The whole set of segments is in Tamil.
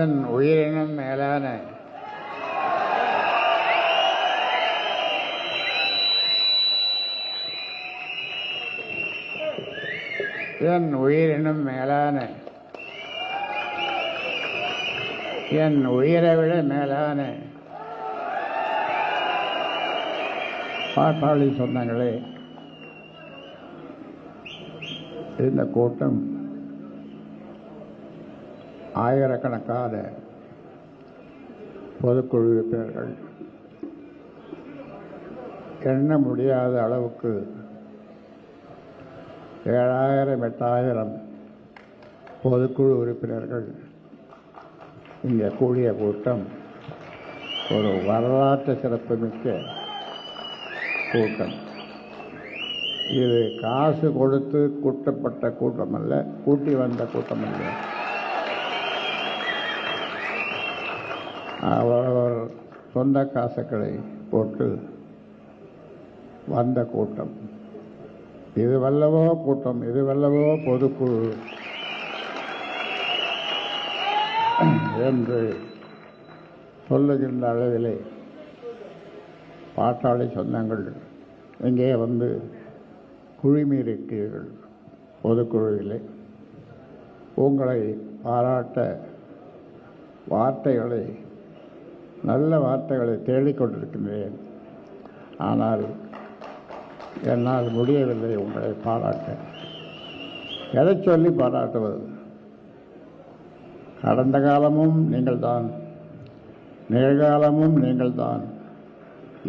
என் உயிரினும் மேலான என் உயிரினும் மேலான என் உயிரை விட மேலான பாட்டாளி சொந்தங்களே, இந்த கூட்டம் ஆயிரக்கணக்கான பொதுக்குழு உறுப்பினர்கள், எண்ண முடியாத அளவுக்கு 7000 8000 பொதுக்குழு உறுப்பினர்கள் இங்கே கூடிய கூட்டம் ஒரு வரலாற்று சிறப்புமிக்க கூட்டம். இது காசு கொடுத்து கூட்டப்பட்ட கூட்டம் அல்ல, கூட்டி வந்த கூட்டம் அல்ல. அவரவர் சொந்த காசுகளை போட்டு வந்த கூட்டம். இது வல்லவோ கூட்டம், இது வல்லவோ பொதுக்குழு என்று சொல்லுகின்ற அளவிலே பாட்டாளி சொந்தங்கள் இங்கே வந்து குழுமியிருக்கிறீர்கள். பொதுக்குழுவிலே உங்களை பாராட்ட வார்த்தைகளை, நல்ல வார்த்தைகளை தேடிக்கொண்டிருக்கின்றேன். ஆனால் என்னால் முடியவில்லை உங்களை பாராட்ட. எதை சொல்லி பாராட்டுவது? கடந்த காலமும் நீங்கள்தான், நிகழ்காலமும் நீங்கள்தான்,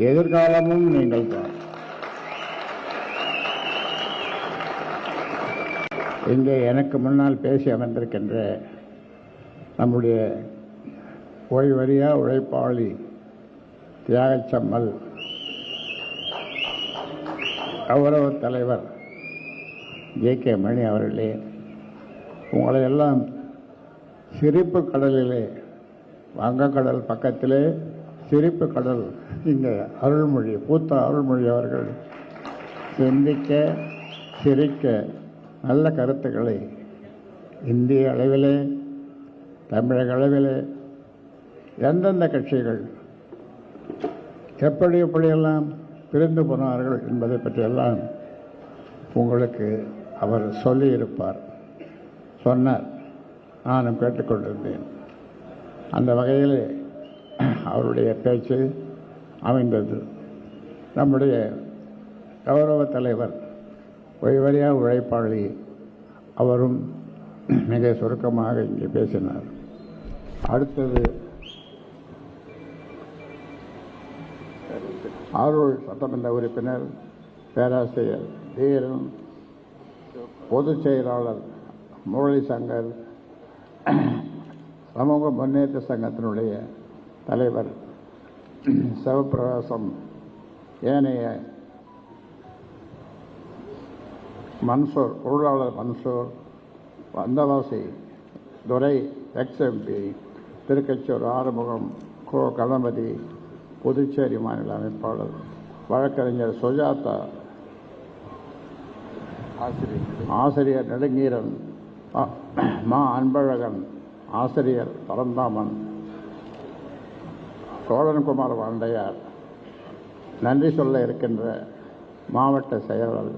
எதிர்காலமும் நீங்கள்தான். இங்கே எனக்கு முன்னால் பேசி அமர்ந்திருக்கின்ற நம்முடைய ஓய்வறியா உழைப்பாளி தியாகச்சம்மல் கௌரவ தலைவர் ஜே.கே. மணி அவர்களே, உங்களை எல்லாம் சிரிப்பு கடலிலே, வங்கக்கடல் பக்கத்திலே சிரிப்பு கடல், இங்கே அருள்மொழி, பூத்த அருள்மொழி அவர்கள் சிந்திக்க சிரிக்க நல்ல கருத்துக்களை இந்திய அளவிலே, தமிழக அளவிலே எந்தெந்த கட்சிகள் எப்படியெல்லாம் பிரிந்து போனார்கள் என்பதை பற்றியெல்லாம் உங்களுக்கு அவர் சொல்லியிருப்பார், சொன்னார். நானும் கேட்டுக்கொண்டிருந்தேன். அந்த வகையில் அவருடைய பேச்சு அமைந்தது. நம்முடைய கௌரவ தலைவர் ஓய்வறியா உழைப்பாளி அவரும் மிக சுருக்கமாக இங்கே பேசினார். அடுத்தது ஆரூர் சட்டமன்ற உறுப்பினர் பேராசிரியர் தீரன், பொதுச் செயலாளர் முரளி சங்கர், சமூக முன்னேற்ற சங்கத்தினுடைய தலைவர் சிவபிரகாசம், ஏனைய மன்சூர், பொருளாளர் மன்சூர், வந்தவாசி துரை, எக்ஸ்எம்பி, திருக்கச்சூர் ஆறுமுகம், கோ கணபதி, புதுச்சேரி மாநில அமைப்பாளர், வழக்கறிஞர் சுஜாதா, ஆசிரியர் நெடுங்கீரன், மா அன்பழகன், ஆசிரியர் பரந்தாமன், சோழன்குமார் வாண்டையார், நன்றி சொல்ல இருக்கின்ற மாவட்ட செயலர்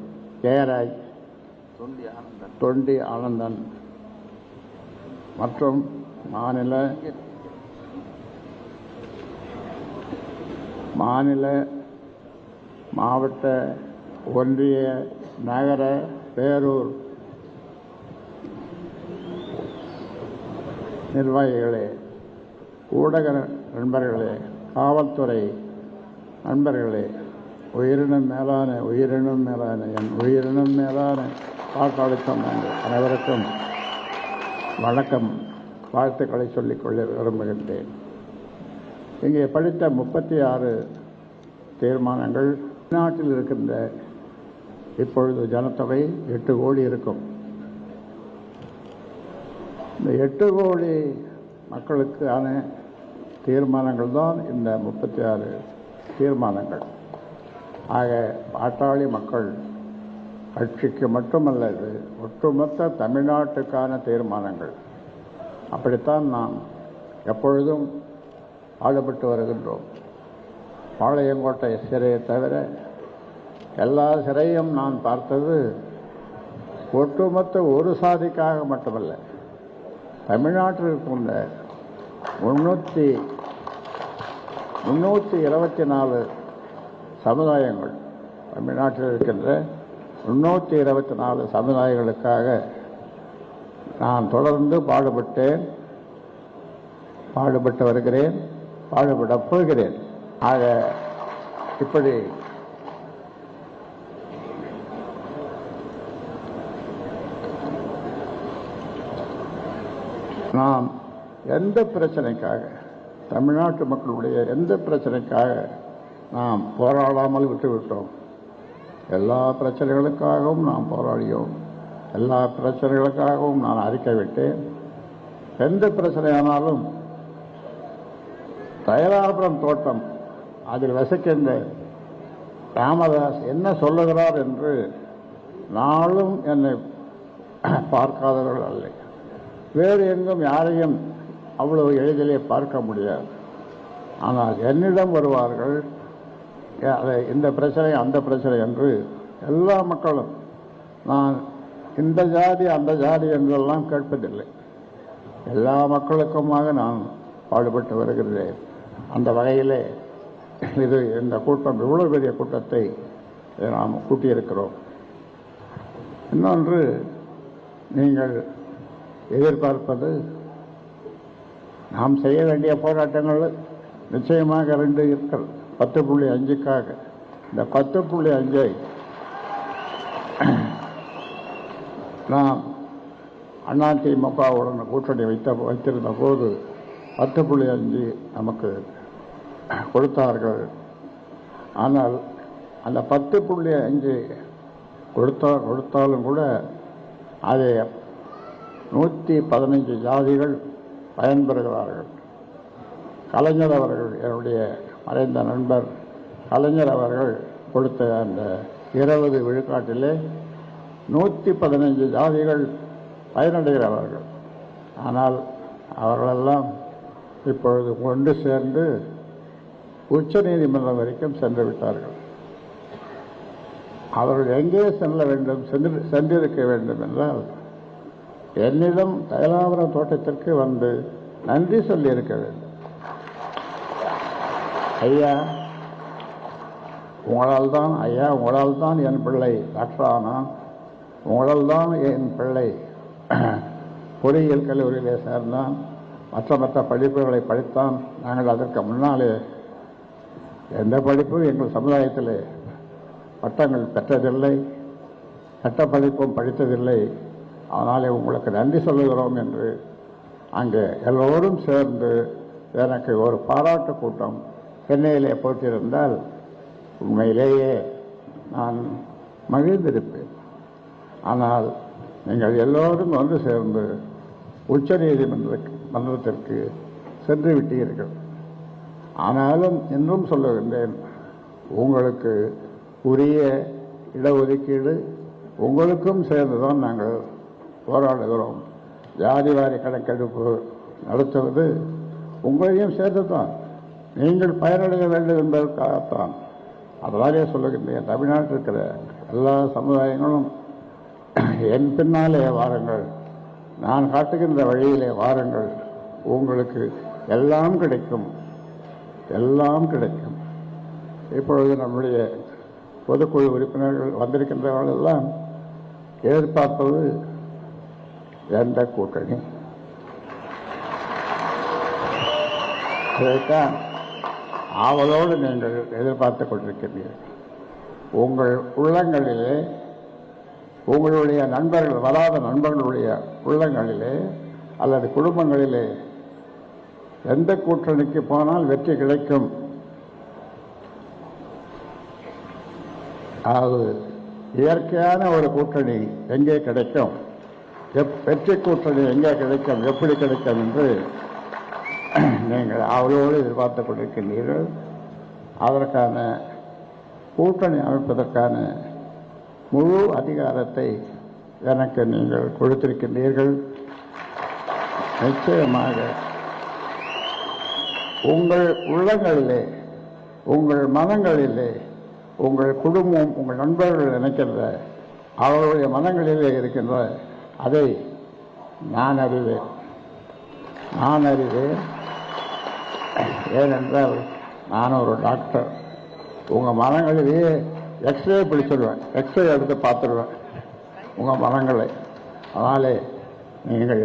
ஜெயராஜ், தொண்டி ஆனந்தன் மற்றும் மாநில மாவட்ட ஒன்றிய நகர பேரூர் நிர்வாகிகளே, ஊடக நண்பர்களே, காவல்துறை நண்பர்களே, உயிரினும் மேலான என் உயிரினும் மேலான பாட்டாளி சொந்தங்கள் அனைவருக்கும் வணக்கம், வாழ்த்துக்களை சொல்லிக்கொள்ள விரும்புகின்றேன். இங்கே படித்த 36 தீர்மானங்கள், நாட்டில் இருக்கின்ற இப்பொழுது ஜனத்தொகை 8 கோடி இருக்கும். இந்த 8 கோடி மக்களுக்கான தீர்மானங்கள் தான் இந்த 36 தீர்மானங்கள். ஆக பாட்டாளி மக்கள் கட்சிக்கு மட்டுமல்ல, இது ஒட்டுமொத்த தமிழ்நாட்டுக்கான தீர்மானங்கள். அப்படித்தான் நாம் எப்பொழுதும் பாடுபட்டு வருகின்றோம். பாளையங்கோட்டை சிறையை தவிர எல்லா சிறையும் நான் பார்த்தது ஒட்டுமொத்த ஒரு சாதிக்காக மட்டுமல்ல, தமிழ்நாட்டில் இருக்கின்ற 324 சமுதாயங்கள், தமிழ்நாட்டில் இருக்கின்ற 324 சமுதாயங்களுக்காக நான் தொடர்ந்து பாடுபட்டு வருகிறேன், பாடுபடப் போகிறேன். ஆக இப்படி நாம் எந்த பிரச்சனைக்காக, தமிழ்நாட்டு மக்களுடைய எந்த பிரச்சனைக்காக நாம் போராடாமல் விட்டுவிட்டோம்? எல்லா பிரச்சனைகளுக்காகவும் நாம் போராடியோம், எல்லா பிரச்சனைகளுக்காகவும் நான் அறிக்கை விட்டேன். எந்த பிரச்சனையானாலும் தைலாபுரம் தோட்டம் அதில் வசிக்கின்ற ராமதாஸ் என்ன சொல்லுகிறார் என்று நாளும் என்னை பார்க்காதவர்கள் அல்ல. வேறு எங்கும் யாரையும் அவ்வளவு எளிதிலே பார்க்க முடியாது. ஆனால் என்னிடம் வருவார்கள், இந்த பிரச்சனை அந்த பிரச்சனை என்று. எல்லா மக்களும் நான் இந்த ஜாதி அந்த ஜாதி என்றெல்லாம் கேட்பதில்லை, எல்லா மக்களுக்குமாக நான் பாடுபட்டு வருகிறேன். அந்த வகையிலே இந்த கூட்டம், இவ்வளவு பெரிய கூட்டத்தை நாம் கூட்டியிருக்கிறோம். இன்னொன்று, நீங்கள் எதிர்பார்ப்பது, நாம் செய்ய வேண்டிய போராட்டங்கள் நிச்சயமாக 2 இருக்கிறது. 10.5க்காக இந்த 10.5 நாம் அதிமுகவுடன் கூட்டணி வைத்திருந்த போது 10.5 நமக்கு கொடுத்தார்கள். ஆனால் அந்த 10.5 கொடுத்தாலும் கூட அதை 115 ஜாதிகள் பயன்பெறுகிறார்கள். கலைஞர் அவர்கள், என்னுடைய மறைந்த நண்பர் கலைஞர் அவர்கள் கொடுத்த அந்த 20 விழுக்காட்டிலே 115 ஜாதிகள் பயனடைகிறார்கள். ஆனால் அவர்களெல்லாம் இப்பொழுது கொண்டு சேர்ந்து உச்ச நீதிமன்றம் வரைக்கும் சென்று விட்டார்கள். அவர்கள் எங்கே செல்ல வேண்டும், சென்றிருக்க வேண்டும் என்றால் என்னிடம் தைலாபுரம் தோட்டத்திற்கு வந்து நன்றி சொல்லி இருக்க வேண்டும். ஐயா, உங்களால் தான் என் பிள்ளை டாக்டர் ஆனான், உங்களால் தான் என் பிள்ளை பொறியியல் கல்லூரியிலே சேர்ந்தான், மற்ற படிப்புகளை படித்தான். நாங்கள் அதற்கு முன்னாலே எந்த படிப்பும் எங்கள் சமுதாயத்திலே பட்டங்கள் பெற்றதில்லை, சட்ட படிப்பும் படித்ததில்லை. அதனாலே உங்களுக்கு நன்றி சொல்லுகிறோம் என்று அங்கே எல்லோரும் சேர்ந்து எனக்கு ஒரு பாராட்டு கூட்டம் சென்னையிலே போட்டிருந்தால் உண்மையிலேயே நான் மகிழ்ந்திருப்பேன். ஆனால் நீங்கள் எல்லோரும் ஒன்று சேர்ந்து உச்ச நீதிமன்றத்திற்கு சென்று விட்டீர்கள். ஆனாலும் இன்னும் சொல்லுகின்றேன், உங்களுக்கு உரிய இடஒதுக்கீடு உங்களுக்கும் சேர்ந்துதான் நாங்கள் போராடுகிறோம். ஜாதிவாரி கணக்கெடுப்பு நடத்துவது உங்களையும் சேர்த்துதான், நீங்கள் பயனடைய வேண்டும் என்பதற்காகத்தான். அதனாலே சொல்லுகின்றேன், தமிழ்நாட்டில் இருக்கிற எல்லா சமுதாயங்களும் என் பின்னாலே வாருங்கள், நான் காட்டுகின்ற வழியிலே வாருங்கள், உங்களுக்கு எல்லாம் கிடைக்கும், எல்லாம் கிடைக்கும். இப்பொழுது நம்முடைய பொதுக்குழு உறுப்பினர்கள் வந்திருக்கின்றவர்கள் எல்லாம் எதிர்பார்ப்பது எந்த கூட்டணி? இதைத்தான் ஆவலோடு நீங்கள் எதிர்பார்த்து கொண்டிருக்கிறீர்கள். உங்கள் உள்ளங்களிலே, உங்களுடைய நண்பர்கள், வராத நண்பர்களுடைய உள்ளங்களிலே அல்லது குடும்பங்களிலே எந்த கூட்டணிக்கு போனால் வெற்றி கிடைக்கும், அது இயற்கையான ஒரு கூட்டணி எங்கே கிடைக்கும், வெற்றி கூட்டணி எங்கே கிடைக்கும், எப்படி கிடைக்கும் என்று நீங்கள் அவளோடு எதிர்பார்த்து கொண்டிருக்கின்றீர்கள். அதற்கான கூட்டணி அமைப்பதற்கான முழு அதிகாரத்தை எனக்கு நீங்கள் கொடுத்திருக்கின்றீர்கள். நிச்சயமாக உங்கள் உள்ளங்களிலே, உங்கள் மனங்களிலே, உங்கள் குடும்பம், உங்கள் நண்பர்கள் நினைக்கின்ற அவர்களுடைய மனங்களிலே இருக்கின்ற அதை நான் அறிவேன். ஏனென்றால் நான் ஒரு டாக்டர். உங்கள் மனங்களிலேயே எக்ஸ்ரே பிடிச்சிடுவேன், எக்ஸ்ரே எடுத்து பார்த்துடுவேன் உங்கள் மனங்களை. அதனாலே நீங்கள்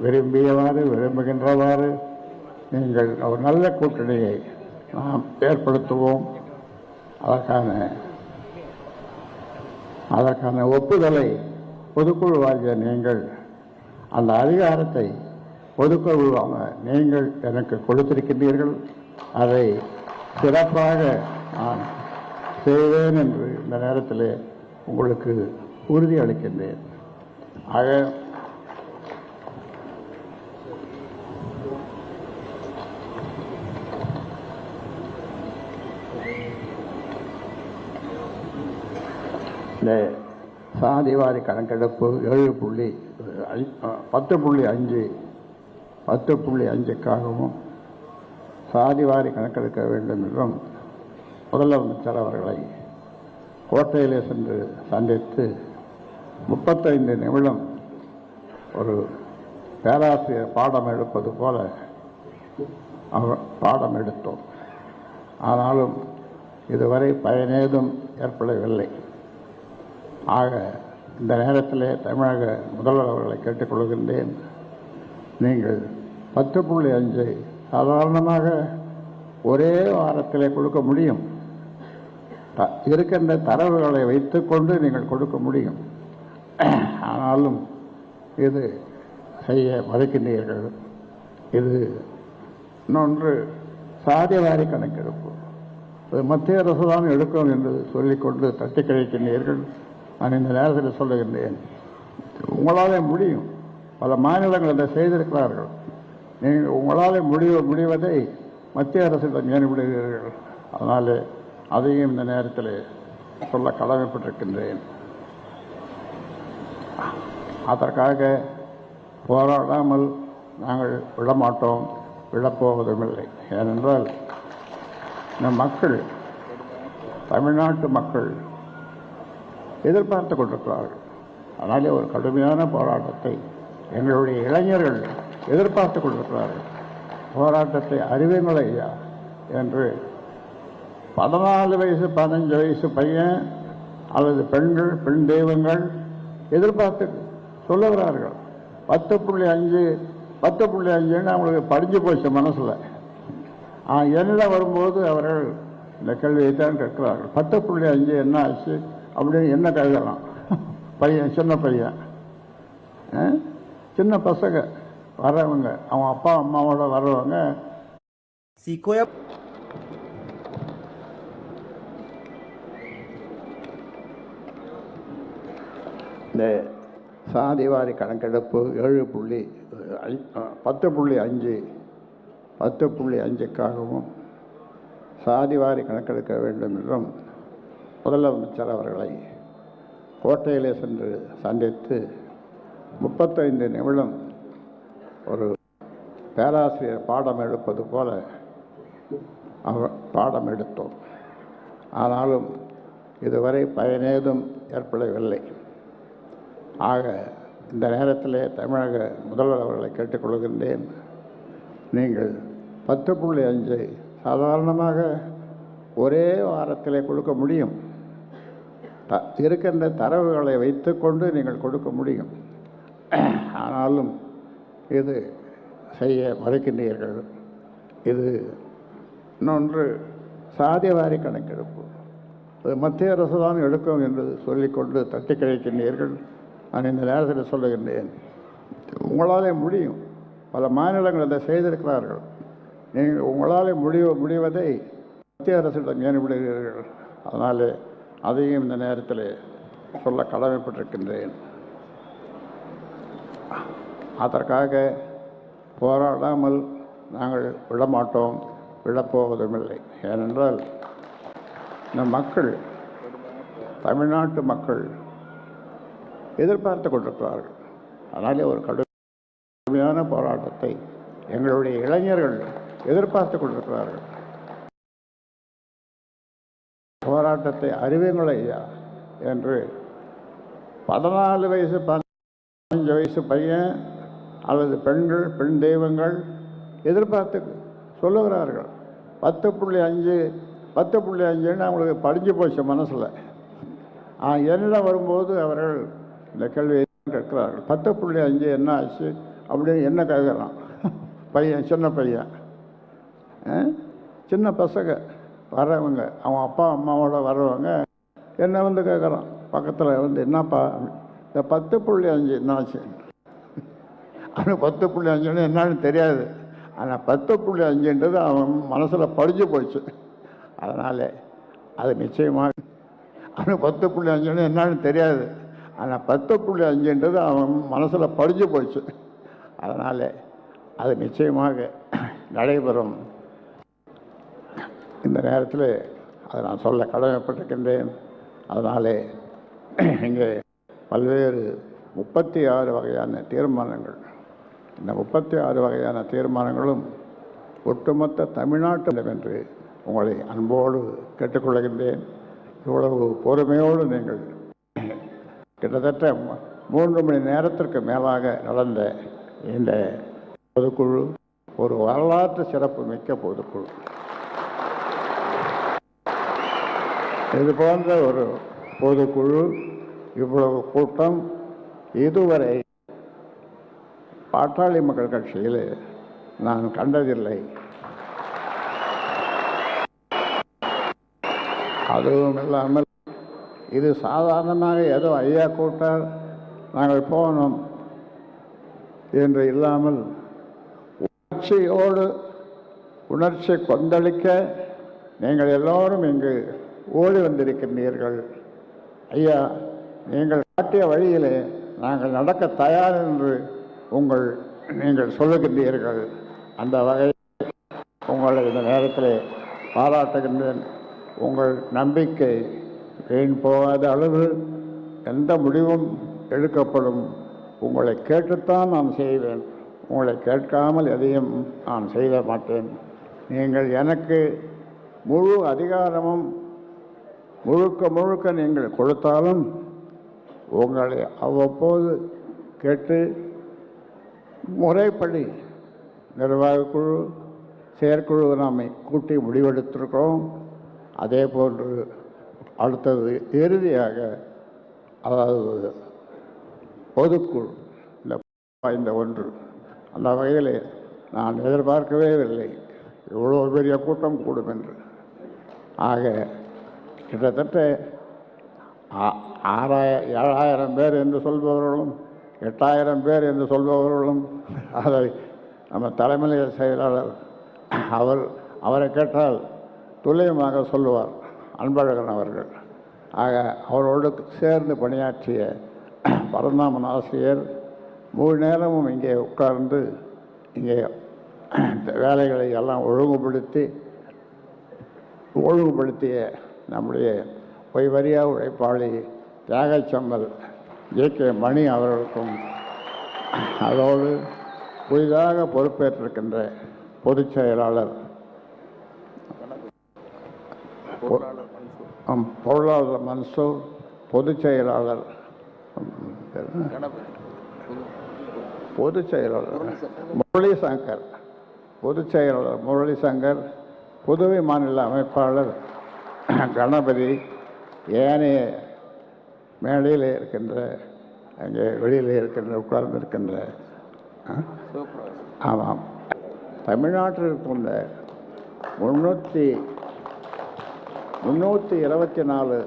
விரும்புகின்றவாறு நீங்கள் ஒரு நல்ல கூட்டணியை நாம் ஏற்படுத்துவோம். அதற்கான ஒப்புதலை பொதுக்குழு வாங்கிய நீங்கள், அந்த அதிகாரத்தை பொதுக்குழு நீங்கள் எனக்கு கொடுத்திருக்கின்றீர்கள். அதை சிறப்பாக நான் செய்வேன் என்று இந்த நேரத்தில் உங்களுக்கு உறுதி அளிக்கின்றேன். ஆக இந்த சாதிவாரி கணக்கெடுப்பு 10.5க்காகவும் சாதிவாரி கணக்கெடுக்க வேண்டும் என்றும் முதலமைச்சர் அவர்களை கோட்டையிலே சென்று சந்தித்து 35 நிமிடம் ஒரு பேராசிரியர் பாடம் எடுப்பது போல பாடம் எடுத்தோம். ஆனாலும் இதுவரை பயனேதும் ஏற்படவில்லை. ஆக இந்த நேரத்திலே தமிழக முதல்வர் அவர்களை கேட்டுக்கொள்கின்றேன். நீங்கள் 10.5 சாதாரணமாக ஒரே வாரத்திலே கொடுக்க முடியும். இருக்கின்ற தரவுகளை வைத்துக்கொண்டு நீங்கள் கொடுக்க முடியும். ஆனாலும் இது செய்ய மறுக்கின்றீர்கள். இது இன்னொன்று சாதிவாரி கணக்கெடுப்பு. மத்திய அரசு தான் எடுக்கும் என்று சொல்லிக்கொண்டு தட்டி கழிக்கின்றீர்கள். நான் இந்த நேரத்தில் சொல்லுகின்றேன், உங்களாலே முடியும். பல மாநிலங்கள் அதை செய்திருக்கிறார்கள். நீங்கள் உங்களால் முடிவதை மத்திய அரசிடம் ஏற்படுகிறீர்கள். அதனாலே அதையும் இந்த நேரத்தில் சொல்ல கடமைப்பட்டிருக்கின்றேன். அதற்காக போராடாமல் நாங்கள் விடமாட்டோம், விடப்போவதுமில்லை. ஏனென்றால் இந்த மக்கள், தமிழ்நாட்டு மக்கள் எதிர்பார்த்து கொண்டிருக்கிறார்கள். அதனாலே ஒரு கடுமையான போராட்டத்தை எங்களுடைய இளைஞர்கள் எதிர்பார்த்து கொண்டிருக்கிறார்கள். போராட்டத்தை அறிவுங்கள் ஐயா என்று 14 வயசு 15 வயசு பையன் அல்லது பெண்கள், பெண் தெய்வங்கள் எதிர்பார்த்து சொல்லுகிறார்கள். 10.5 அவங்களுக்கு படிஞ்சு போச்சு மனசில். என்னிடம் வரும்போது அவர்கள் இந்த கேள்வியை தான் கேட்கிறார்கள். 10.5 என்ன ஆச்சு அப்படின்னு என்ன கேட்கலாம். பையன், சின்ன பையன், சின்ன பசங்க வர்றவங்க, அவன் அப்பா அம்மாவோட வர்றவங்க. இந்த சாதிவாரி கணக்கெடுப்பு 10.5க்காகவும் சாதிவாரி கணக்கெடுக்க வேண்டும் என்றும் முதலமைச்சர் அவர்களை கோட்டையிலே சென்று சந்தித்து 35 நிமிடம் ஒரு பேராசிரியர் பாடம் எடுப்பது போல பாடம் எடுத்தோம். ஆனாலும் இதுவரை பயனேதும் ஏற்படவில்லை. ஆக இந்த நேரத்திலே தமிழக முதல்வர் அவர்களை கேட்டுக்கொள்கின்றேன். நீங்கள் 10.5 சாதாரணமாக ஒரே வாரத்திலே கொடுக்க முடியும். இருக்கின்ற தரவுகளை வைத்துக்கொண்டு நீங்கள் கொடுக்க முடியும். ஆனாலும் இது செய்ய மறுக்கின்றீர்கள். இது இன்னொன்று சாதிவாரி கணக்கெடுப்பு. மத்திய அரசு தான் எடுக்கும் என்று சொல்லிக்கொண்டு தட்டி கழிக்கின்றீர்கள். நான் இந்த நேரத்தில் சொல்லுகின்றேன், உங்களாலே முடியும். பல மாநிலங்கள் அதை செய்திருக்கிறார்கள். நீங்கள் உங்களாலே முடிவதை மத்திய அரசிடம் ஏற்படுகிறீர்கள். அதனாலே அதையும் இந்த நேரத்தில் சொல்ல கடமைப்பட்டிருக்கின்றேன். அதற்காக போராடாமல் நாங்கள் விடமாட்டோம், விடப்போவதுமில்லை. ஏனென்றால் இந்த மக்கள், தமிழ்நாட்டு மக்கள் எதிர்பார்த்து கொண்டிருக்கிறார்கள். அதனாலே ஒரு கடுமையான போராட்டத்தை எங்களுடைய இளைஞர்கள் எதிர்பார்த்து கொண்டிருக்கிறார்கள். போராட்டத்தை அறிவுங்கள் ஐயா என்று 14 வயசு 15 வயசு பையன் அல்லது பெண்கள், பெண் தெய்வங்கள் எதிர்பார்த்து சொல்லுகிறார்கள். 10.5 அவங்களுக்கு படிஞ்சு போச்சு மனசில். என்னிடம் வரும்போது அவர்கள் இந்த கேள்வியை கேட்கிறார்கள். 10.5 என்ன ஆச்சு அப்படின்னு என்ன கேட்குறான் பையன், சின்ன பையன், சின்ன பசங்க வர்றவங்க, அவன் அப்பா அம்மாவோட வர்றவங்க என்ன வந்து கேட்குறான் பக்கத்தில் வந்து, என்னப்பா இந்த 10.5 என்னாச்சு? அவனுக்கு 10.5 என்னன்னு தெரியாது. ஆனால் 10.5ன்றது அவன் மனசில் படிஞ்சு போச்சு. அதனால் அது நிச்சயமாக அவனுக்கு 10.5 என்னன்னு தெரியாது. ஆனால் 10.5ன்றது அவன் மனசில் படிஞ்சு போச்சு. அதனால் அது நிச்சயமாக நடைபெறும். இந்த நேரத்தில் அதை நான் சொல்ல கடமைப்பட்டிருக்கின்றேன். அதனாலே இங்கே பல்வேறு 36 வகையான தீர்மானங்கள், இந்த 36 வகையான தீர்மானங்களும் ஒட்டுமொத்த தமிழ்நாட்டில் என்று உங்களை அன்போடு கேட்டுக்கொள்கின்றேன். இவ்வளவு பொறுமையோடு நீங்கள் கிட்டத்தட்ட 3 மணி நேரத்திற்கு மேலாக நடந்த இந்த பொதுக்குழு ஒரு வரலாற்று சிறப்பு மிக்க பொதுக்குழு. இது போன்ற ஒரு பொதுக்குழு, இவ்வளவு கூட்டம் இதுவரை பாட்டாளி மக்கள் கட்சியில் நான் கண்டதில்லை. அதுவும் இல்லாமல் இது சாதாரணமாக ஏதோ ஐயா கூட்டார் நாங்கள் போனோம் என்று இல்லாமல் உணர்ச்சி கொந்தளிக்க நீங்கள் எல்லோரும் இங்கு ஓடி வந்திருக்கின்றீர்கள். ஐயா, நீங்கள் காட்டிய வழியிலே நாங்கள் நடக்க தயார் என்று நீங்கள் சொல்லுகின்றீர்கள். அந்த வகையில் உங்களை இந்த நேரத்தில் பாராட்டுகின்றேன். உங்கள் நம்பிக்கை வீண் போகாத அளவு எந்த முடிவும் எடுக்கப்படும். உங்களை கேட்டுத்தான் நான் செய்வேன். உங்களை கேட்காமல் எதையும் நான் செய்ய மாட்டேன். நீங்கள் எனக்கு முழு அதிகாரமும் முழுக்க நீங்கள் கொடுத்தாலும் உங்களை அவ்வப்போது கேட்டு முறைப்படி நிர்வாகக்குழு, செயற்குழு நாம் கூட்டி முடிவெடுத்திருக்கிறோம். அதே போன்று அடுத்தது இறுதியாக, அதாவது பொதுக்குழு இந்த ஒன்று, அந்த வகையில் நான் எதிர்பார்க்கவே இல்லை இவ்வளோ பெரிய கூட்டம் கூடும் என்று. ஆக கிட்டத்தட்ட 7,000 பேர் என்று சொல்பவர்களும் 8,000 பேர் என்று சொல்பவர்களும், அதை நம்ம தலைமை செயலாளர் அவரை கேட்டால் துல்லியமாக சொல்லுவார், அன்பழகன் அவர்கள். ஆக அவரோடு சேர்ந்து பணியாற்றிய பரந்தாமன் ஆசிரியர் 3 நேரமும் இங்கே உட்கார்ந்து இங்கே வேலைகளை எல்லாம் ஒழுங்குபடுத்திய நம்முடைய பொய்வரியா உழைப்பாளி தியாகச்சம்பல் ஜே.கே. மணி அவர்களுக்கும், அதோடு புதிதாக பொறுப்பேற்றிருக்கின்ற பொதுச் செயலாளர் பொருளாளர் மன்சூர், பொதுச் செயலாளர் முரளி சங்கர், பொதுச் செயலாளர் முரளி சங்கர், புதுவை மாநில அமைப்பாளர் கணபதி, ஏனைய மேடையில் இருக்கின்ற, அங்கே வெளியில் இருக்கின்ற உட்கார்ந்து இருக்கின்ற, ஆமாம், தமிழ்நாட்டில் இருக்கின்ற 324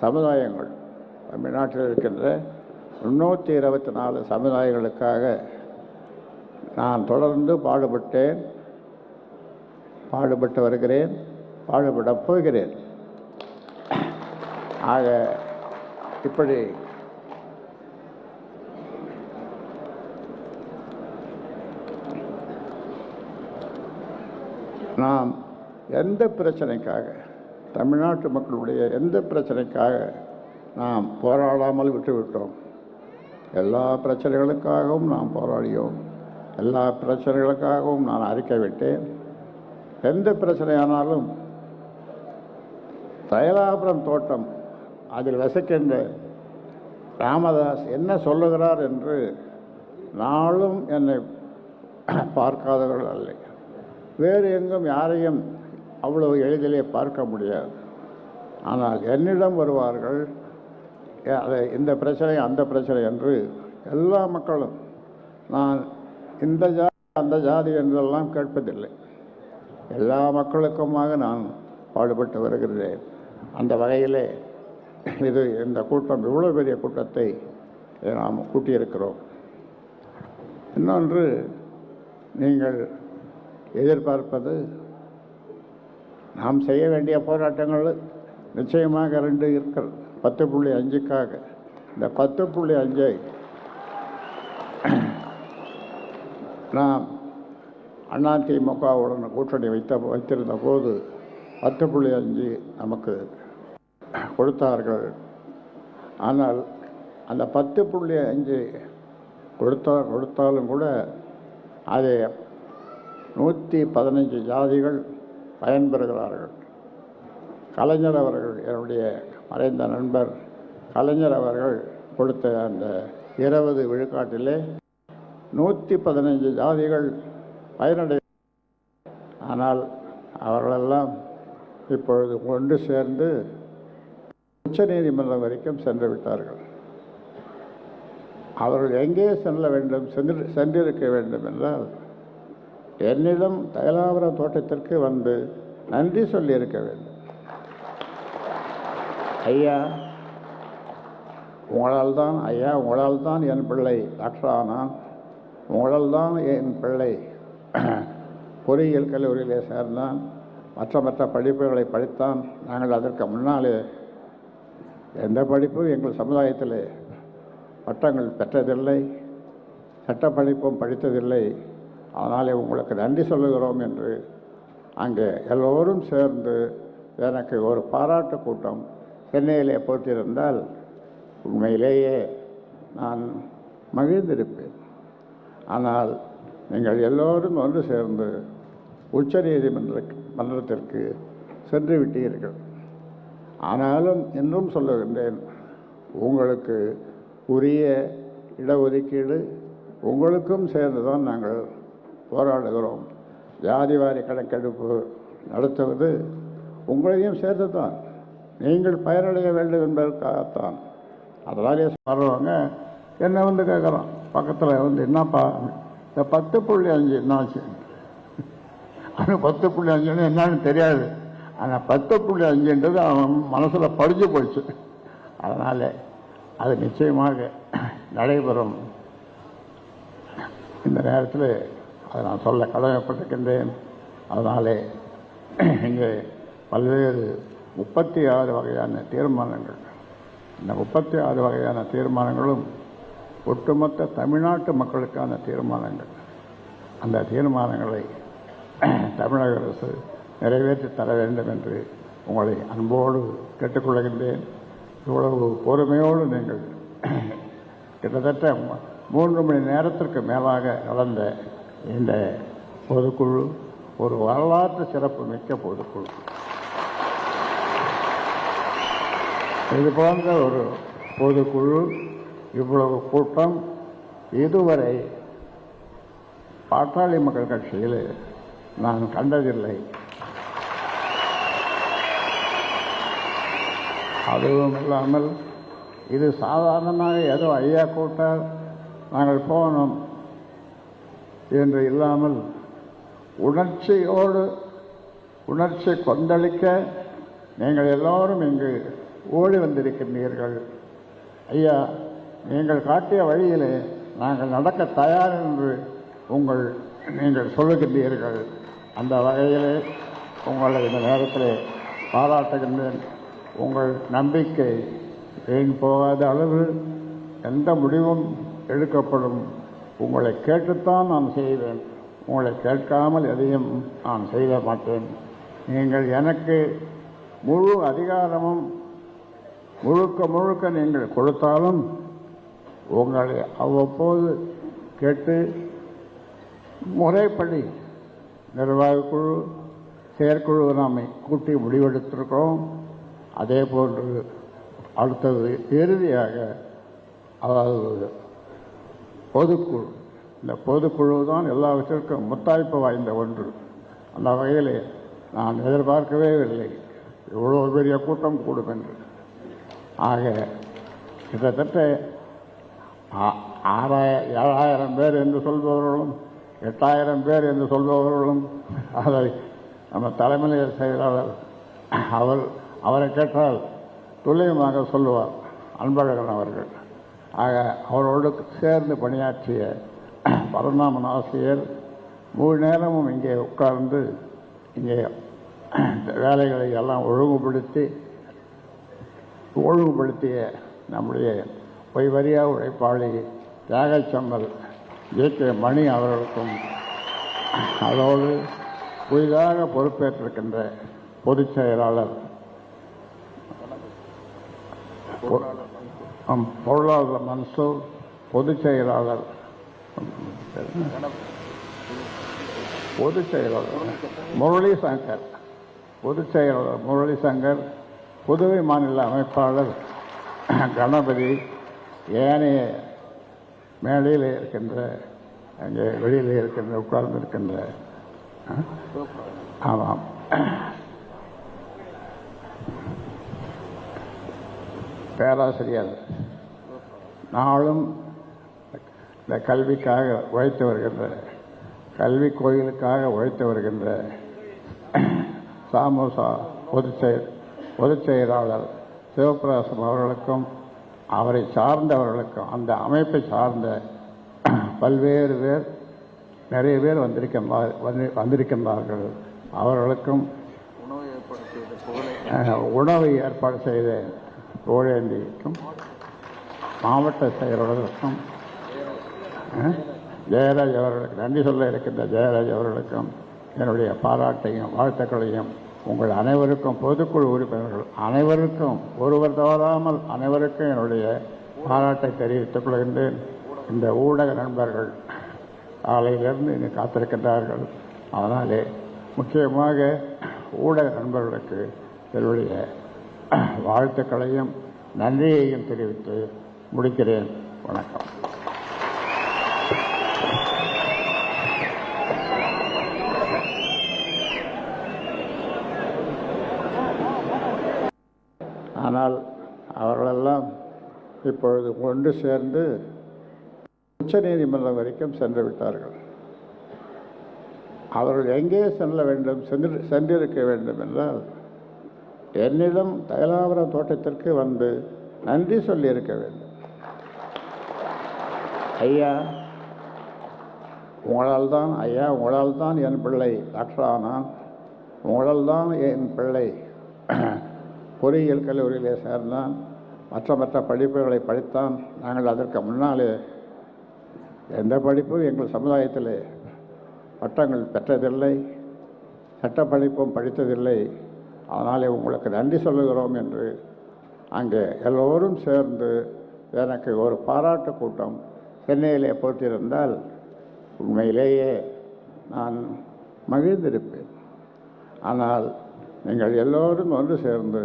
சமுதாயங்கள், தமிழ்நாட்டில் இருக்கின்ற 324 சமுதாயங்களுக்காக நான் தொடர்ந்து பாடுபட்டு வருகிறேன், பாடுபடப் போகிறேன். ஆக இப்படி நாம் எந்த பிரச்சனைக்காக, தமிழ்நாட்டு மக்களுடைய எந்த பிரச்சனைக்காக நாம் போராடாமல் விட்டுவிட்டோம்? எல்லா பிரச்சனைகளுக்காகவும் நாம் போராடியோம். எல்லா பிரச்சனைகளுக்காகவும் நான் அறிக்கை விட்டேன். எந்த பிரச்சனையானாலும் தைலாபுரம் தோட்டம் அதில் வசிக்கின்ற ராமதாஸ் என்ன சொல்லுகிறார் என்று நாளும் என்னை பார்க்காதவர்கள் அல்ல. வேறு எங்கும் யாரையும் அவ்வளவு எளிதிலே பார்க்க முடியாது. ஆனால் என்னிடம் வருவார்கள். அதை இந்த பிரச்சனை அந்த பிரச்சனை என்று எல்லா மக்களும், நான் இந்த ஜாதி அந்த ஜாதி என்றெல்லாம் கேட்பதில்லை. எல்லா மக்களுக்குமாக நான் பாடுபட்டு வருகிறேன். அந்த வகையிலே இந்த கூட்டம் இவ்வளோ பெரிய கூட்டத்தை நாம் கூட்டியிருக்கிறோம். இன்னொன்று, நீங்கள் எதிர்பார்ப்பது நாம் செய்ய வேண்டிய போராட்டங்கள் நிச்சயமாக 2 இருக்கிறது. 10.5க்காக இந்த 10.5 நாம் அதிமுகவுடன் கூட்டணி வைத்திருந்த போது 10.5 நமக்கு கொடுத்தார்கள். ஆனால் அந்த 10.5 கொடுத்தாலும் கூட அதை 115 ஜாதிகள் பயன்பெறுகிறார்கள். கலைஞர் அவர்கள், என்னுடைய மறைந்த நண்பர் கலைஞர் அவர்கள் கொடுத்த அந்த 20 விழுக்காட்டிலே 115 ஜாதிகள் பயனடை. ஆனால் அவர்களெல்லாம் இப்பொழுது ஒன்று சேர்ந்து உச்சநீதிமன்றம் வரைக்கும் சென்று விட்டார்கள். அவர்கள் எங்கே செல்ல வேண்டும், சென்றிருக்க வேண்டும் என்றால் என்னிடம் தைலாபுரம் தோட்டத்திற்கு வந்து நன்றி சொல்லியிருக்க வேண்டும். ஐயா உங்களால் தான் என் பிள்ளை டாக்டர் ஆனான், உங்களால் தான் என் பிள்ளை பொறியியல் கல்லூரியிலே சேர்ந்தான், மற்ற படிப்புகளை படித்தான். நாங்கள் அதற்கு முன்னாலே எந்த படிப்பும் எங்கள் சமுதாயத்தில் பட்டங்கள் பெற்றதில்லை, சட்ட படிப்பும் படித்ததில்லை. அதனாலே உங்களுக்கு நன்றி சொல்லுகிறோம் என்று அங்கே எல்லோரும் சேர்ந்து எனக்கு ஒரு பாராட்டு கூட்டம் சென்னையிலே போட்டிருந்தால் உண்மையிலேயே நான் மகிழ்ந்திருப்பேன். ஆனால் நீங்கள் எல்லோரும் ஒன்று சேர்ந்து உச்சநீதிமன்றத்திற்கு சென்று விட்டீர்கள். ஆனாலும் இன்னும் சொல்லுகின்றேன், உங்களுக்கு உரிய இடஒதுக்கீடு உங்களுக்கும் சேர்ந்து தான் நாங்கள் போராடுகிறோம். ஜாதிவாரி கணக்கெடுப்பு நடத்துவது உங்களையும் சேர்த்து தான், நீங்கள் பயனடைய வேண்டும் என்பதற்காகத்தான். அதனாலே வர்றவங்க என்ன வந்து கேட்குறோம், பக்கத்தில் வந்து என்னப்பா இந்த 10.5 என்னாச்சு, அது 10.5 என்னன்னு தெரியாது. ஆனால் 10.5ன்றது அவன் மனசில் படிஞ்சு போயிடுச்சு. அதனால் அது நிச்சயமாக நடைபெறும். இந்த நேரத்தில் அதை நான் சொல்ல கடமைப்பட்டிருக்கின்றேன். அதனாலே இங்கே பல்வேறு 36 வகையான தீர்மானங்கள், இந்த 36 வகையான தீர்மானங்களும் ஒட்டுமொத்த தமிழ்நாட்டு மக்களுக்கான தீர்மானங்கள். அந்த தீர்மானங்களை தமிழக அரசு நிறைவேற்றி தர வேண்டும் என்று உங்களை அன்போடு கேட்டுக்கொள்கின்றேன். இவ்வளவு பொறுமையோடு நீங்கள் கிட்டத்தட்ட 3 மணி நேரத்திற்கு மேலாக நடந்த இந்த பொதுக்குழு ஒரு வரலாற்று சிறப்பு மிக்க பொதுக்குழு. இது போன்ற ஒரு பொதுக்குழு, இவ்வளவு கூட்டம் இதுவரை பாட்டாளி மக்கள் கட்சியில் நான் கண்டதில்லை. அதுவும் இல்லாமல் இது சாதாரணமாக ஏதோ ஐயா கூட்டார் நாங்கள் போனோம் என்று இல்லாமல் உணர்ச்சியோடு, உணர்ச்சி கொந்தளிக்க நீங்கள் எல்லோரும் இங்கு ஓடி வந்திருக்கின்றீர்கள். ஐயா, நீங்கள் காட்டிய வழியிலே நாங்கள் நடக்க தயார் என்று நீங்கள் சொல்லுகின்றீர்கள். அந்த வகையிலே உங்களை இந்த நேரத்தில் பாராட்டுகின்றேன். உங்கள் நம்பிக்கை வீண் போகாத அளவு எந்த முடிவும் எடுக்கப்படும். உங்களை கேட்டுத்தான் நான் செய்வேன், உங்களை கேட்காமல் எதையும் நான் செய்ய மாட்டேன். நீங்கள் எனக்கு முழு அதிகாரமும் முழுக்க நீங்கள் கொடுத்தாலும் உங்களை அவ்வப்போது கேட்டு முறைப்படி நிர்வாகக் குழு செயற்குழு நாம் கூட்டி முடிவெடுத்திருக்கிறோம். அதே போன்று அடுத்தது இறுதியாக அதாவது பொதுக்குழு. இந்த பொதுக்குழு தான் எல்லாவற்றிற்கும் முத்தாய்ப்பு வாய்ந்த ஒன்று. அந்த வகையில் நான் எதிர்பார்க்கவே இல்லை இவ்வளோ பெரிய கூட்டம் கூடும் என்று. ஆக கிட்டத்தட்ட 7,000 பேர் என்று சொல்பவர்களும் 8,000 பேர் என்று சொல்பவர்களும் அதை நம்ம தலைமை செயலாளர் அவரை கேட்டால் துல்லியமாக சொல்லுவார் அன்பழகன் அவர்கள். ஆக அவரோடு சேர்ந்து பணியாற்றிய பரந்தாமன் ஆசிரியர் முழு நேரமும் இங்கே உட்கார்ந்து இங்கே வேலைகளை எல்லாம் ஒழுங்குபடுத்திய நம்முடைய பொய்வரியா உழைப்பாளி தியாகச்சம்மல் ஜே.கே. மணி அவர்களுக்கும் அதோடு புதிதாக பொறுப்பேற்றிருக்கின்ற பொதுச் செயலாளர் பொருளாளர் மன்சூர், பொதுச் செயலாளர் முரளி சங்கர், பொதுச் செயலாளர் முரளி சங்கர், புதுவை மாநில அமைப்பாளர் கணபதி, ஏனைய மேடையில் இருக்கின்ற அங்கே வெளியில் இருக்கின்ற உட்கார்ந்து இருக்கின்ற ஆமாம் பேராசிரியர் நாளும் இந்த கல்விக்காக உழைத்து வருகின்ற கல்வி கோயிலுக்காக உழைத்து வருகின்ற சாமோசா பொதுச் செயலாளர் சிவபிரகாசம் அவர்களுக்கும் அவரை சார்ந்தவர்களுக்கும் அந்த அமைப்பை சார்ந்த பல்வேறு பேர் நிறைய பேர் வந்திருக்கின்றார்கள். அவர்களுக்கும் உணவை ஏற்பாடு செய்த புகழேந்திக்கும் மாவட்ட செயலாளருக்கும் ஜெயராஜ் அவர்களுக்கு நன்றி சொல்ல இருக்கின்ற ஜெயராஜ் அவர்களுக்கும் என்னுடைய பாராட்டையும் வாழ்த்துக்களையும் உங்கள் அனைவருக்கும் பொதுக்குழு உறுப்பினர்கள் அனைவருக்கும் ஒருவர் தவறாமல் அனைவருக்கும் என்னுடைய பாராட்டை தெரிவித்துக் கொள்கின்றேன். இந்த ஊடக நண்பர்கள் காலையிலிருந்து இங்கு காத்திருக்கின்றார்கள். அதனாலே முக்கியமாக ஊடக நண்பர்களுக்கு என்னுடைய வாழ்த்துக்களையும் நன்றியையும் தெரிவித்து முடிக்கிறேன். வணக்கம். ஆனால் அவர்களெல்லாம் இப்பொழுது ஒன்று சேர்ந்து உச்சநீதிமன்றம் வரைக்கும் சென்று விட்டார்கள். அவர்கள் எங்கே செல்ல வேண்டும் சென்றிருக்க வேண்டும் என்றால் என்னிடம் தைலாபுரம் தோட்டத்திற்கு வந்து நன்றி சொல்லியிருக்க வேண்டும். ஐயா உங்களால் தான் என் பிள்ளை டாக்டர் ஆனான், உங்களால் தான் என் பிள்ளை பொறியியல் கல்லூரியிலே சேர்ந்தான், மற்ற படிப்புகளை படித்தான். நாங்கள் அதற்கு முன்னாலே எந்த படிப்பும் எங்கள் சமுதாயத்தில் பட்டங்கள் பெற்றதில்லை, சட்ட படிப்பும் படித்ததில்லை. அதனாலே உங்களுக்கு நன்றி சொல்லுகிறோம் என்று அங்கே எல்லோரும் சேர்ந்து எனக்கு ஒரு பாராட்டு கூட்டம் சென்னையிலே போட்டிருந்தால் உண்மையிலேயே நான் மகிழ்ந்திருப்பேன். ஆனால் நீங்கள் எல்லோரும் ஒன்று சேர்ந்து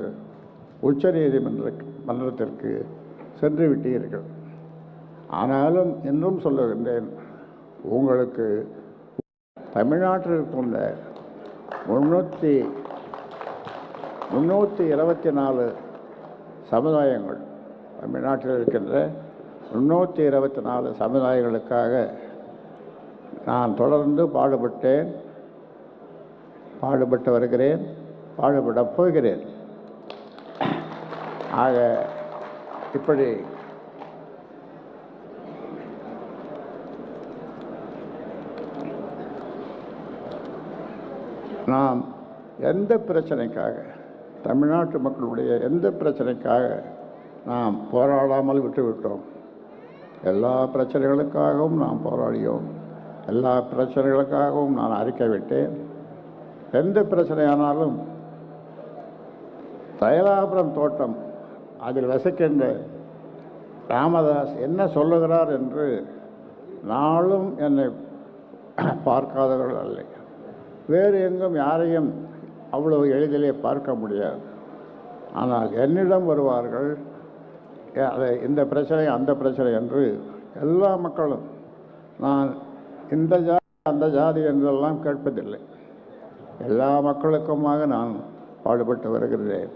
உச்சநீதிமன்றத்திற்கு சென்று விட்டீர்கள். ஆனாலும் இன்னும் சொல்லுகின்றேன், உங்களுக்கு தமிழ்நாட்டில் உள்ள 324 சமுதாயங்கள், தமிழ்நாட்டில் இருக்கின்ற 324 சமுதாயங்களுக்காக நான் தொடர்ந்து பாடுபட்டு வருகிறேன், பாடுபடப் போகிறேன். ஆக இப்படி நாம் எந்த பிரச்சனைக்காக, தமிழ்நாட்டு மக்களுடைய எந்த பிரச்சனைக்காக நாம் போராடாமல் விட்டுவிட்டோம்? எல்லா பிரச்சனைகளுக்காகவும் நாம் போராடியோம், எல்லா பிரச்சனைகளுக்காகவும் நான் அறிக்கை விட்டேன். எந்த பிரச்சனையானாலும் தைலாபுரம் தோட்டம் அதில் வசிக்கின்ற ராமதாஸ் என்ன சொல்லுகிறார் என்று நாளும் என்னை பார்க்காதவர்கள் அல்ல. வேறு எங்கும் யாரையும் அவ்வளவு எளிதிலே பார்க்க முடியாது. ஆனால் என்னிடம் வருவார்கள். அதை இந்த பிரச்சனை அந்த பிரச்சனை என்று எல்லா மக்களும், நான் இந்த ஜாதி அந்த ஜாதி என்றெல்லாம் கேட்பதில்லை. எல்லா மக்களுக்குமாக நான் பாடுபட்டு வருகிறேன்.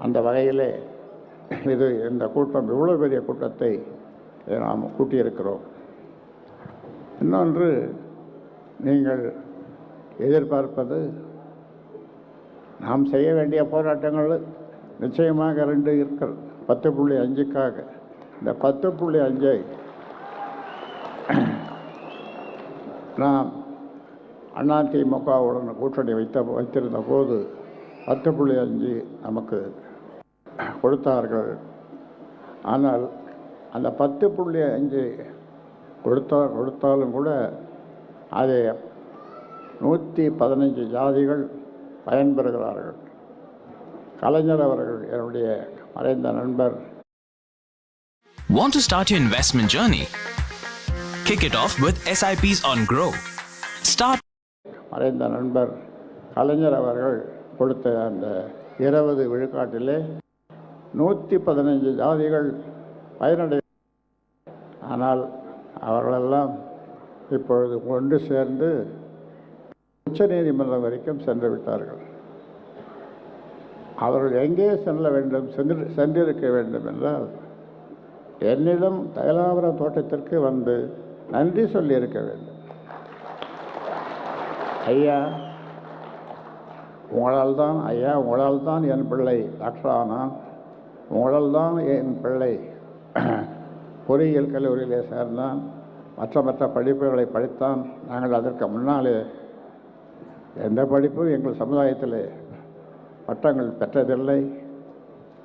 அந்த வகையிலே இந்த கூட்டம் இவ்வளோ பெரிய கூட்டத்தை நாம் கூட்டியிருக்கிறோம். இன்னொன்று, நீங்கள் எதிர்பார்ப்பது, நாம் செய்ய வேண்டிய போராட்டங்கள் நிச்சயமாக 2 இருக்கிறது. 10.5க்காக இந்த 10.5 நாம் அதிமுகவுடன் கூட்டணி வைத்திருந்த போது 10.5 நமக்கு கொடுத்தார்கள். ஆனால் அந்த 10.5 கொடுத்தாலும் கூட அதை 115 ஜாதிகள் பயன்பெறுகிறார்கள். கலைஞர் அவர்கள், என்னுடைய மறைந்த நண்பர். Want to start your investment journey? Kick it off with SIPs on Grow. Start. மறைந்த நண்பர் கலைஞர் அவர்கள் கொடுத்த அந்த 20 விழுக்காட்டிலே 115 ஜாதிகள் பயனடை. ஆனால் அவர்களெல்லாம் இப்பொழுது ஒன்று சேர்ந்து உச்சநீதிமன்றம் வரைக்கும் சென்று விட்டார்கள். அவர்கள் எங்கே சென்றிருக்க வேண்டும் என்றால், என்னிடம் தைலாபுரம் தோட்டத்திற்கு வந்து நன்றி சொல்லியிருக்க வேண்டும். ஐயா, உங்களால் தான் என் பிள்ளை டாக்டர் ஆனான், உங்களால் தான் என் பிள்ளை பொறியியல் கல்லூரியிலே சேர்ந்தான், மற்ற படிப்புகளை படித்தான். நாங்கள் அதற்கு முன்னாலே எந்த படிப்பும் எங்கள் சமுதாயத்தில் பட்டங்கள் பெற்றதில்லை,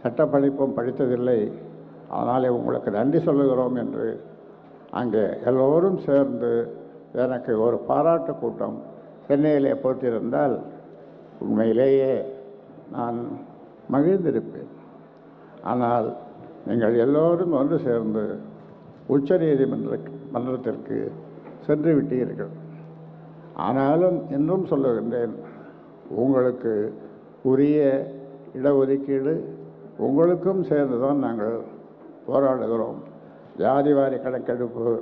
சட்ட படிப்பும் படித்ததில்லை. அதனாலே உங்களுக்கு நன்றி சொல்லுகிறோம் என்று அங்கே எல்லோரும் சேர்ந்து எனக்கு ஒரு பாராட்டு கூட்டம் சென்னையிலே போட்டிருந்தால் உண்மையிலேயே நான் மகிழ்ந்திருப்பேன். ஆனால் நீங்கள் எல்லோரும் ஒன்று சேர்ந்து உச்சநீதிமன்றத்திற்கு சென்று விட்டீர்கள். ஆனாலும் இன்னும் சொல்லுகின்றேன், உங்களுக்கு உரிய இடஒதுக்கீடு உங்களுக்கும் சேர்ந்து தான் நாங்கள் போராடுகிறோம். ஜாதிவாரி கணக்கெடுப்பு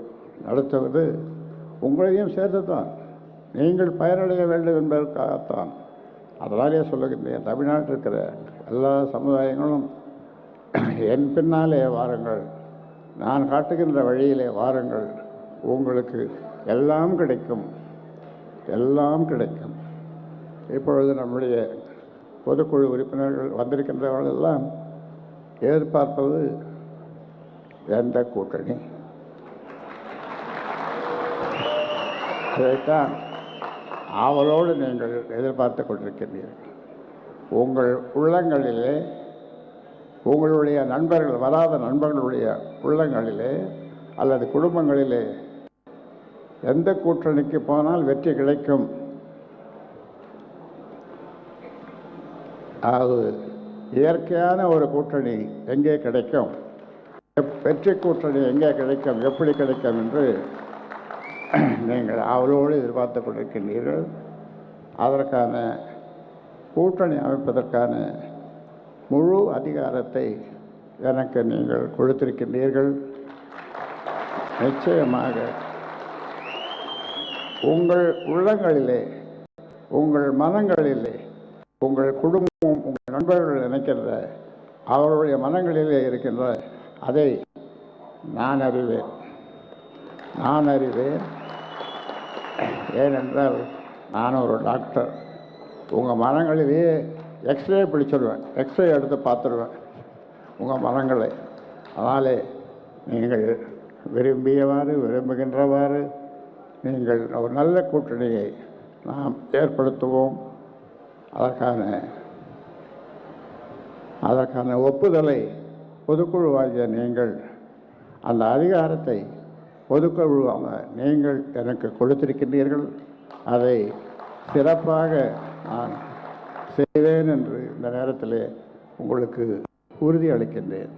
நடத்துவது உங்களையும் சேர்த்து தான், நீங்கள் பயனடைய வேண்டும் என்பதற்காகத்தான். அதனாலே சொல்லுகின்றேன், தமிழ்நாட்டில் இருக்கிற எல்லா சமுதாயங்களும் என் பின்னாலே வாருங்கள், நான் காட்டுகின்ற வழியிலே வாருங்கள், உங்களுக்கு எல்லாம் கிடைக்கும், எல்லாம் கிடைக்கும். இப்பொழுது நம்முடைய பொதுக்குழு உறுப்பினர்கள் வந்திருக்கின்றவர்கள் எல்லாம் எதிர்பார்ப்பது எந்த கூட்டணி? இதைத்தான் ஆவலோடு நீங்கள் எதிர்பார்த்து கொண்டிருக்கின்றீர்கள். உங்கள் உள்ளங்களிலே, உங்களுடைய நண்பர்கள், வராத நண்பர்களுடைய உள்ளங்களிலே அல்லது குடும்பங்களிலே எந்த கூட்டணிக்கு போனால் வெற்றி கிடைக்கும், அது இயற்கையான ஒரு கூட்டணி எங்கே கிடைக்கும், வெற்றி கூட்டணி எங்கே கிடைக்கும், எப்படி கிடைக்கும் என்று நீங்கள் அவரோடு எதிர்பார்த்து கொண்டிருக்கின்றீர்கள். அதற்கான கூட்டணி அமைப்பதற்கான முழு அதிகாரத்தை எனக்கு நீங்கள் கொடுத்திருக்கின்றீர்கள். நிச்சயமாக உங்கள் உள்ளங்களிலே, உங்கள் மனங்களிலே, உங்கள் குடும்பம், உங்கள் நண்பர்கள் நினைக்கின்ற அவர்களுடைய மனங்களிலே இருக்கின்ற அதை நான் அறிவேன். ஏனென்றால் நான் ஒரு டாக்டர். உங்கள் மனங்களிலேயே எக்ஸ்ரே பிடிச்சிடுவேன், எக்ஸ்ரே எடுத்து பார்த்துடுவேன் உங்கள் மனங்களை. அதனாலே நீங்கள் விரும்புகின்றவாறு நீங்கள் ஒரு நல்ல கூட்டணியை நாம் ஏற்படுத்துவோம். அதற்கான ஒப்புதலை பொதுக்குழுவாகிய நீங்கள், அந்த அதிகாரத்தை பொதுக்குழுவாக நீங்கள் எனக்கு கொடுத்திருக்கின்றீர்கள். அதை சிறப்பாக நான் செய்வேன் என்று இந்த நேரத்தில் உங்களுக்கு உறுதி அளிக்கின்றேன்.